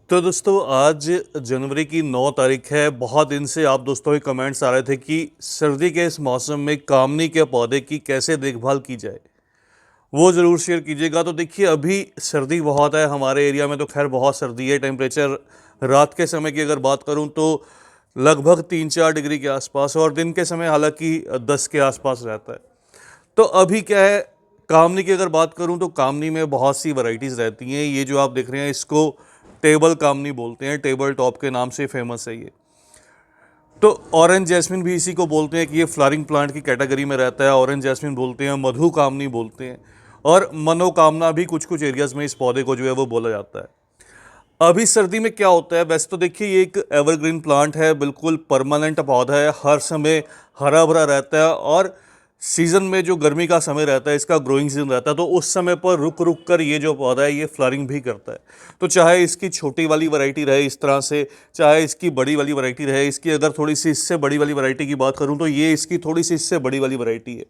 तो दोस्तों आज जनवरी की 9 तारीख है। बहुत दिन से आप दोस्तों के कमेंट्स आ रहे थे कि सर्दी के इस मौसम में कामनी के पौधे की कैसे देखभाल की जाए, वो ज़रूर शेयर कीजिएगा। तो देखिए अभी सर्दी बहुत है हमारे एरिया में, तो खैर बहुत सर्दी है। टेम्परेचर रात के समय की अगर बात करूं तो लगभग 3-4 डिग्री के आसपास, और दिन के समय हालांकि 10 के आसपास रहता है। तो अभी क्या है, कामनी की अगर बात करूं तो कामनी में बहुत सी वैरायटीज़ रहती हैं। ये जो आप देख रहे हैं इसको टेबल कामनी बोलते हैं, टेबल टॉप के नाम से फेमस है ये। तो ऑरेंज जैस्मिन भी इसी को बोलते हैं कि ये फ्लावरिंग प्लांट की कैटेगरी में रहता है। ऑरेंज जैस्मिन बोलते हैं, मधु कामनी बोलते हैं, और मनोकामना भी कुछ कुछ एरियाज में इस पौधे को जो है वो बोला जाता है। अभी सर्दी में क्या होता है, वैसे तो देखिए ये एक एवरग्रीन प्लांट है, बिल्कुल परमानेंट पौधा है, हर समय हरा भरा रहता है। और सीज़न में जो गर्मी का समय रहता है, इसका ग्रोइंग सीजन रहता है, तो उस समय पर रुक रुक कर ये जो पौधा है ये फ्लावरिंग भी करता है। तो चाहे इसकी छोटी वाली वैरायटी रहे इस तरह से, चाहे इसकी बड़ी वाली वैरायटी रहे, इसकी अगर थोड़ी सी इससे बड़ी वाली वैरायटी की बात करूँ तो ये इसकी थोड़ी सी इससे बड़ी वाली वैरायटी है।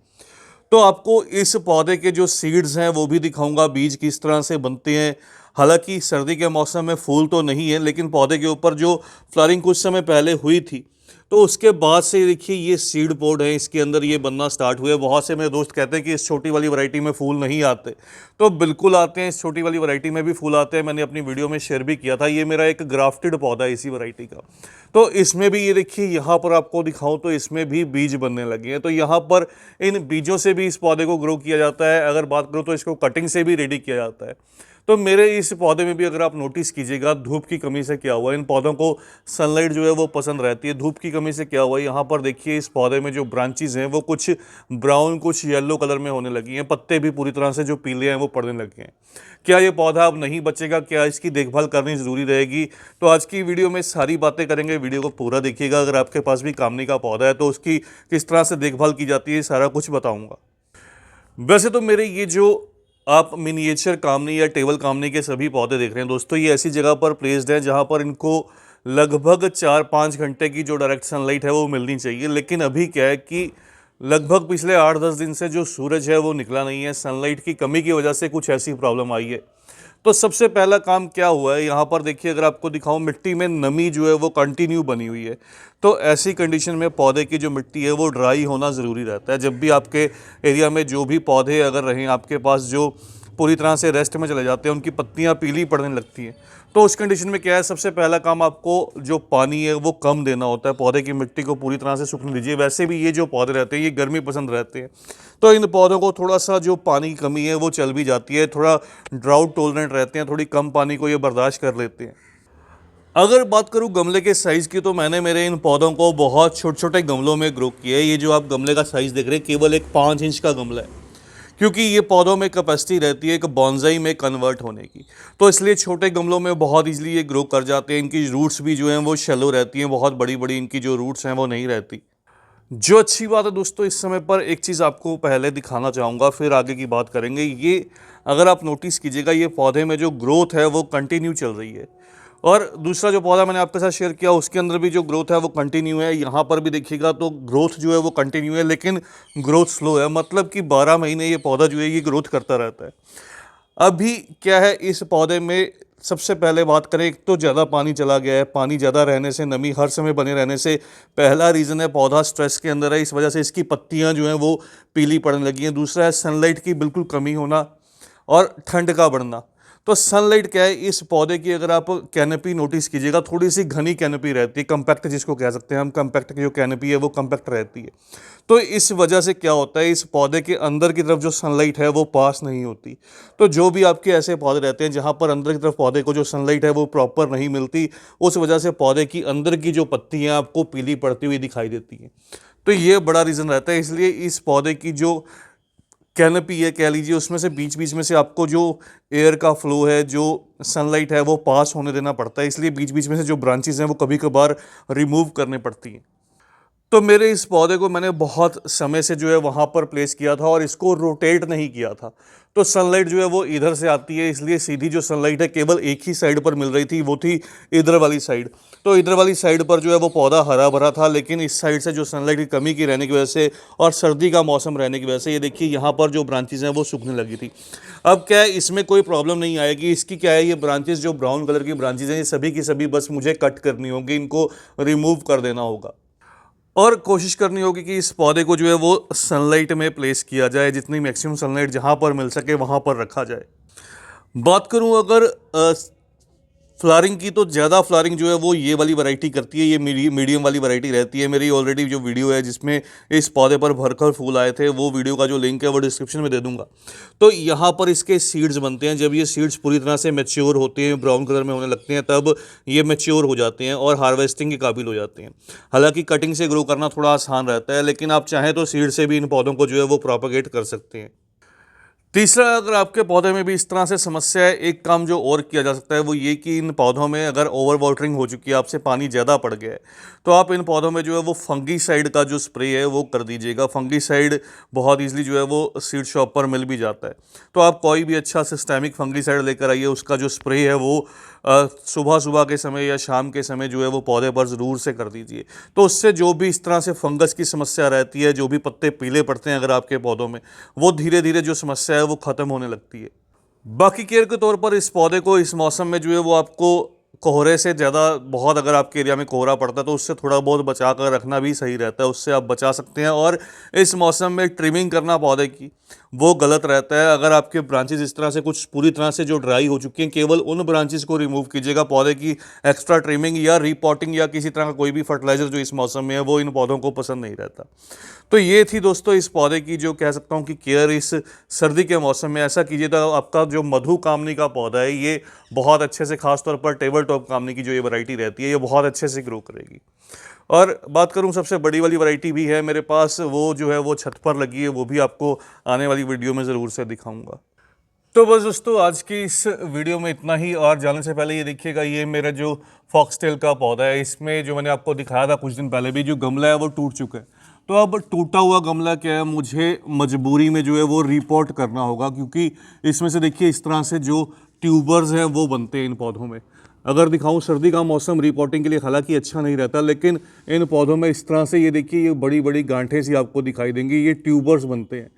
तो आपको इस पौधे के जो सीड्स हैं वो भी दिखाऊंगा, बीज किस तरह से बनते हैं। हालांकि सर्दी के मौसम में फूल तो नहीं है, लेकिन पौधे के ऊपर जो फ्लावरिंग कुछ समय पहले हुई थी, तो उसके बाद से देखिए ये सीड पोड है, इसके अंदर ये बनना स्टार्ट हुए। बहुत से मेरे दोस्त कहते हैं कि इस छोटी वाली वैरायटी में फूल नहीं आते, तो बिल्कुल आते हैं, इस छोटी वाली वैरायटी में भी फूल आते हैं। मैंने अपनी वीडियो में शेयर भी किया था, ये मेरा एक ग्राफ्टेड पौधा है इसी वैरायटी का। तो इसमें भी ये देखिए, यहाँ पर आपको दिखाऊं तो इसमें भी बीज बनने लगे हैं। तो यहाँ पर इन बीजों से भी इस पौधे को ग्रो किया जाता है। अगर बात करूँ तो इसको कटिंग से भी रेडी किया जाता है। तो मेरे इस पौधे में भी अगर आप नोटिस कीजिएगा, धूप की कमी से क्या हुआ, इन पौधों को सनलाइट जो है वो पसंद रहती है। धूप की कमी से क्या हुआ, यहाँ पर देखिए इस पौधे में जो ब्रांचेज हैं वो कुछ ब्राउन कुछ येलो कलर में होने लगी हैं, पत्ते भी पूरी तरह से जो पीले हैं वो पड़ने लगे हैं। क्या ये पौधा अब नहीं बचेगा, क्या इसकी देखभाल करनी ज़रूरी रहेगी? तो आज की वीडियो में सारी बातें करेंगे, वीडियो को पूरा देखिएगा। अगर आपके पास भी कामनी का पौधा है तो उसकी किस तरह से देखभाल की जाती है, सारा कुछ बताऊँगा। वैसे तो मेरे ये जो आप मिनिएचर कामनी या टेबल कामनी के सभी पौधे देख रहे हैं दोस्तों, ये ऐसी जगह पर प्लेस्ड है जहाँ पर इनको लगभग 4-5 घंटे की जो डायरेक्ट सनलाइट है वो मिलनी चाहिए। लेकिन अभी क्या है कि लगभग पिछले 8-10 दिन से जो सूरज है वो निकला नहीं है। सनलाइट की कमी की वजह से कुछ ऐसी प्रॉब्लम आई है। तो सबसे पहला काम क्या हुआ है, यहाँ पर देखिए, अगर आपको दिखाऊं, मिट्टी में नमी जो है वो कंटिन्यू बनी हुई है। तो ऐसी कंडीशन में पौधे की जो मिट्टी है वो ड्राई होना ज़रूरी रहता है। जब भी आपके एरिया में जो भी पौधे अगर रहें आपके पास, जो पूरी तरह से रेस्ट में चले जाते हैं, उनकी पत्तियाँ पीली पड़ने लगती हैं, तो उस कंडीशन में क्या है, सबसे पहला काम आपको जो पानी है वो कम देना होता है। पौधे की मिट्टी को पूरी तरह से सूखने दीजिए। वैसे भी ये जो पौधे रहते हैं ये गर्मी पसंद रहते हैं, तो इन पौधों को थोड़ा सा जो पानी की कमी है वो चल भी जाती है। थोड़ा ड्राउट टॉलरेंट रहते हैं, थोड़ी कम पानी को ये बर्दाश्त कर लेते हैं। अगर बात करूं गमले के साइज़ की, तो मैंने मेरे इन पौधों को बहुत छोटे छोटे गमलों में ग्रो किया है। ये जो आप गमले का साइज़ देख रहे हैं केवल एक 5 इंच का गमला है, क्योंकि ये पौधों में कैपेसिटी रहती है एक बॉन्साई में कन्वर्ट होने की। तो इसलिए छोटे गमलों में बहुत ईजिली ये ग्रो कर जाते हैं। इनकी रूट्स भी जो हैं वो शैलो रहती हैं, बहुत बड़ी बड़ी इनकी जो रूट्स हैं वो नहीं रहती। जो अच्छी बात है दोस्तों, इस समय पर एक चीज़ आपको पहले दिखाना चाहूँगा, फिर आगे की बात करेंगे। ये अगर आप नोटिस कीजिएगा, ये पौधे में जो ग्रोथ है वो कंटिन्यू चल रही है। और दूसरा जो पौधा मैंने आपके साथ शेयर किया उसके अंदर भी जो ग्रोथ है वो कंटिन्यू है। यहाँ पर भी देखिएगा तो ग्रोथ जो है वो कंटिन्यू है, लेकिन ग्रोथ स्लो है। मतलब कि 12 महीने ये पौधा जो है ये ग्रोथ करता रहता है। अभी क्या है, इस पौधे में सबसे पहले बात करें, एक तो ज़्यादा पानी चला गया है। पानी ज़्यादा रहने से, नमी हर समय बने रहने से पहला रीज़न है, पौधा स्ट्रेस के अंदर है, इस वजह से इसकी पत्तियां जो हैं वो पीली पड़ने लगी हैं। दूसरा है सनलाइट की बिल्कुल कमी होना और ठंड का बढ़ना। तो सनलाइट क्या है, इस पौधे की अगर आप कैनपी नोटिस कीजिएगा, थोड़ी सी घनी कैनपी रहती है, कंपैक्ट जिसको कह सकते हैं हम, कंपैक्ट की जो कैनपी है वो कंपैक्ट रहती है। तो इस वजह से क्या होता है, इस पौधे के अंदर की तरफ जो सनलाइट है वो पास नहीं होती। तो जो भी आपके ऐसे पौधे रहते हैं जहाँ पर अंदर की तरफ पौधे को जो सनलाइट है वो प्रॉपर नहीं मिलती, उस वजह से पौधे की अंदर की जो पत्तियाँ आपको पीली पड़ती हुई दिखाई देती हैं। तो ये बड़ा रीज़न रहता है। इसलिए इस पौधे की जो कैनपी है कह लीजिए, उसमें से बीच बीच में से आपको जो एयर का फ्लो है, जो सनलाइट है वो पास होने देना पड़ता है। इसलिए बीच बीच में से जो ब्रांचेस हैं वो कभी कभार रिमूव करने पड़ती हैं। तो मेरे इस पौधे को मैंने बहुत समय से जो है वहाँ पर प्लेस किया था और इसको रोटेट नहीं किया था। तो सनलाइट जो है वो इधर से आती है, इसलिए सीधी जो सनलाइट है केवल एक ही साइड पर मिल रही थी, वो थी इधर वाली साइड। तो इधर वाली साइड पर जो है वो पौधा हरा भरा था, लेकिन इस साइड से जो सनलाइट की कमी की रहने की वजह से और सर्दी का मौसम रहने की वजह से ये देखिए यहाँ पर जो ब्रांचेज हैं वो सूखने लगी थी। अब क्या है, इसमें कोई प्रॉब्लम नहीं आएगी। इसकी क्या है, ये ब्रांचेज जो ब्राउन कलर की ब्रांचेज हैं ये सभी की सभी बस मुझे कट करनी होगी, इनको रिमूव कर देना होगा और कोशिश करनी होगी कि इस पौधे को जो है वो सनलाइट में प्लेस किया जाए, जितनी मैक्सिमम सनलाइट जहाँ पर मिल सके वहाँ पर रखा जाए। बात करूँ अगर फ्लावरिंग की, तो ज़्यादा फ्लावरिंग जो है वो ये वाली वैरायटी करती है, ये मीडियम वाली वैरायटी रहती है। मेरी ऑलरेडी जो वीडियो है जिसमें इस पौधे पर भरकर फूल आए थे, वो वीडियो का जो लिंक है वो डिस्क्रिप्शन में दे दूंगा। तो यहाँ पर इसके सीड्स बनते हैं। जब ये सीड्स पूरी तरह से मैच्योर होते हैं, ब्राउन कलर में होने लगते हैं, तब ये मैच्योर हो जाते हैं और हार्वेस्टिंग के काबिल हो जाते हैं। हालांकि कटिंग से ग्रो करना थोड़ा आसान रहता है, लेकिन आप चाहें तो सीड से भी इन पौधों को जो है वो प्रोपेगेट कर सकते हैं। तीसरा, अगर आपके पौधे में भी इस तरह से समस्या है, एक काम जो और किया जा सकता है वो ये कि इन पौधों में अगर ओवर वाटरिंग हो चुकी है, आपसे पानी ज़्यादा पड़ गया है, तो आप इन पौधों में जो है वो फंगीसाइड का जो स्प्रे है वो कर दीजिएगा। फंगीसाइड बहुत ईजिली जो है वो सीड शॉप पर मिल भी जाता है। तो आप कोई भी अच्छा सिस्टेमिक फंगीसाइड लेकर आइए, उसका जो स्प्रे है वो सुबह सुबह के समय या शाम के समय जो है वो पौधे पर ज़रूर से कर दीजिए। तो उससे जो भी इस तरह से फंगस की समस्या रहती है, जो भी पत्ते पीले पड़ते हैं अगर आपके पौधों में, वो धीरे धीरे जो समस्या है वो ख़त्म होने लगती है। बाकी केयर के तौर पर इस पौधे को इस मौसम में जो है वो आपको कोहरे से ज़्यादा, बहुत अगर आपके एरिया में कोहरा पड़ता है तो उससे थोड़ा बहुत बचा कर रखना भी सही रहता है, उससे आप बचा सकते हैं। और इस मौसम में ट्रिमिंग करना पौधे की वो गलत रहता है। अगर आपके ब्रांचेस इस तरह से कुछ पूरी तरह से जो ड्राई हो चुकी हैं, केवल उन ब्रांचेस को रिमूव कीजिएगा। पौधे की एक्स्ट्रा ट्रिमिंग या रीपॉटिंग या किसी तरह का कोई भी फर्टिलाइजर जो इस मौसम में है वो इन पौधों को पसंद नहीं रहता। तो ये थी दोस्तों इस पौधे की जो कह सकता हूँ कि केयर इस सर्दी के मौसम में। ऐसा कीजिए तो आपका जो मधु कामनी का पौधा है ये बहुत अच्छे से, खासतौर पर टेबल टॉप कामनी की जो ये वैरायटी रहती है, ये बहुत अच्छे से ग्रो करेगी। और बात करूं सबसे बड़ी वाली वैरायटी भी है मेरे पास, वो जो है वो छत पर लगी है, वो भी आपको आने वाली वीडियो में ज़रूर से दिखाऊंगा। तो बस दोस्तों आज की इस वीडियो में इतना ही। और जाने से पहले ये देखिएगा, ये मेरा जो फॉक्सटेल का पौधा है, इसमें जो मैंने आपको दिखाया था कुछ दिन पहले भी, जो गमला है वो टूट चुका है। तो अब टूटा हुआ गमला क्या है, मुझे मजबूरी में जो है वो रिपोर्ट करना होगा, क्योंकि इसमें से देखिए इस तरह से जो ट्यूबर्स हैं वो बनते हैं इन पौधों में। अगर दिखाऊं, सर्दी का मौसम रिपोर्टिंग के लिए हालांकि अच्छा नहीं रहता, लेकिन इन पौधों में इस तरह से ये देखिए ये बड़ी बड़ी गांठें सी आपको दिखाई देंगी, ये ट्यूबर्स बनते हैं।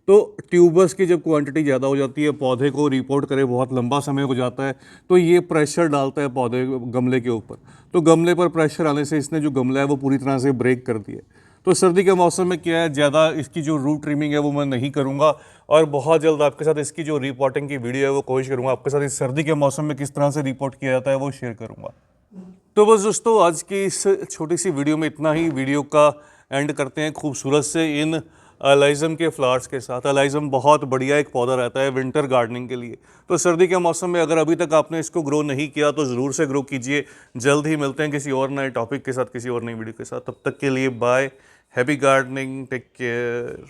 तो ट्यूबर्स की जब क्वांटिटी ज़्यादा हो जाती है, पौधे को रिपोर्ट करे बहुत लंबा समय हो जाता है, तो ये प्रेशर डालता है पौधे गमले के ऊपर। तो गमले पर प्रेशर आने से इसने जो गमला है वो पूरी तरह से ब्रेक कर दिया। तो सर्दी के मौसम में क्या है, ज़्यादा इसकी जो रूट ट्रिमिंग है वो मैं नहीं करूँगा, और बहुत जल्द आपके साथ इसकी जो रिपोर्टिंग की वीडियो है वो कोशिश करूँगा आपके साथ इस सर्दी के मौसम में किस तरह से रिपोर्ट किया जाता है वो शेयर करूँगा। तो बस दोस्तों आज की इस छोटी सी वीडियो में इतना ही। वीडियो का एंड करते हैं खूबसूरत से इन अलाइज़म के फ्लावर्स के साथ। अलाइज़म बहुत बढ़िया एक पौधा रहता है विंटर गार्डनिंग के लिए। तो सर्दी के मौसम में अगर अभी तक आपने इसको ग्रो नहीं किया तो ज़रूर से ग्रो कीजिए। जल्द ही मिलते हैं किसी और नए टॉपिक के साथ, किसी और नई वीडियो के साथ। तब तक के लिए bye, happy gardening, take care.